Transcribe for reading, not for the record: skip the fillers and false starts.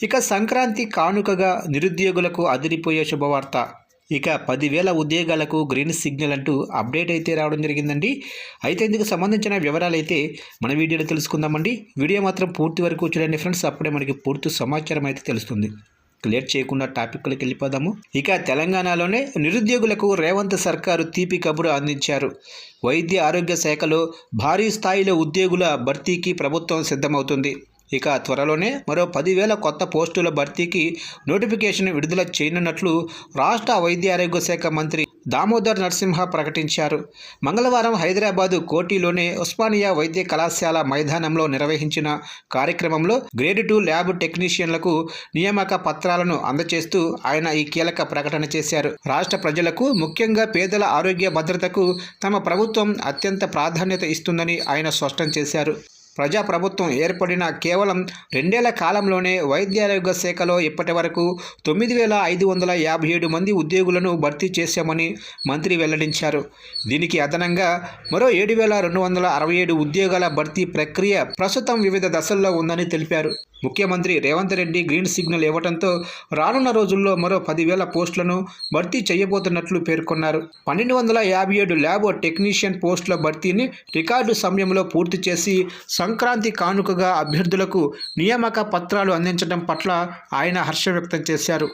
ఇక సంక్రాంతి కానుకగా నిరుద్యోగులకు అదిరిపోయే శుభవార్త. ఇక 10,000 ఉద్యోగాలకు గ్రీన్ సిగ్నల్ అంటూ అప్డేట్ అయితే రావడం జరిగిందండి. అయితే ఇందుకు సంబంధించిన వివరాలు అయితే మన వీడియోలో తెలుసుకుందామండి. వీడియో మాత్రం పూర్తి వరకు చూడండి ఫ్రెండ్స్, అప్పుడే మనకి పూర్తి సమాచారం అయితే తెలుస్తుంది. లేట్ చేయకుండా టాపిక్లోకి వెళ్ళిపోదాము. ఇక తెలంగాణలోనే నిరుద్యోగులకు రేవంత్ సర్కారు తీపి కబురు అందించారు. వైద్య ఆరోగ్య శాఖలో భారీ స్థాయిలో ఉద్యోగుల భర్తీకి ప్రభుత్వం సిద్ధమవుతుంది. ఇక త్వరలోనే మరో 10,000 కొత్త పోస్టుల భర్తీకి నోటిఫికేషన్ విడుదల చేయనున్నట్లు రాష్ట్ర వైద్య ఆరోగ్య శాఖ మంత్రి దామోదర్ నరసింహ ప్రకటించారు. మంగళవారం హైదరాబాదు కోటిలోని ఉస్మానియా వైద్య కళాశాల మైదానంలో నిర్వహించిన కార్యక్రమంలో గ్రేడ్ 2 ల్యాబ్ టెక్నీషియన్లకు నియామక పత్రాలను అందజేస్తూ ఆయన ఈ కీలక ప్రకటన చేశారు. రాష్ట్ర ప్రజలకు, ముఖ్యంగా పేదల ఆరోగ్య భద్రతకు తమ ప్రభుత్వం అత్యంత ప్రాధాన్యత ఇస్తుందని ఆయన స్పష్టం చేశారు. ప్రజా ప్రభుత్వం ఏర్పడిన కేవలం 2 ఏళ్ల కాలంలోనే వైద్య ఆరోగ్య శాఖలో ఇప్పటి వరకు 9,557 మంది ఉద్యోగులను భర్తీ చేశామని మంత్రి వెల్లడించారు. దీనికి అదనంగా మరో 7,267 ఉద్యోగాల భర్తీ ప్రక్రియ ప్రస్తుతం వివిధ దశల్లో ఉందని తెలిపారు. ముఖ్యమంత్రి రేవంత్ రెడ్డి గ్రీన్ సిగ్నల్ ఇవ్వడంతో రానున్న రోజుల్లో మరో 10,000 పోస్టులను భర్తీ చేయబోతున్నట్లు పేర్కొన్నారు. 1,257 ల్యాబ్ టెక్నీషియన్ పోస్టుల భర్తీని రికార్డు సమయంలో పూర్తి చేసి సంక్రాంతి కానుకగా అభ్యర్థులకు నియామక పత్రాలు అందించడం పట్ల ఆయన హర్షం వ్యక్తం చేశారు.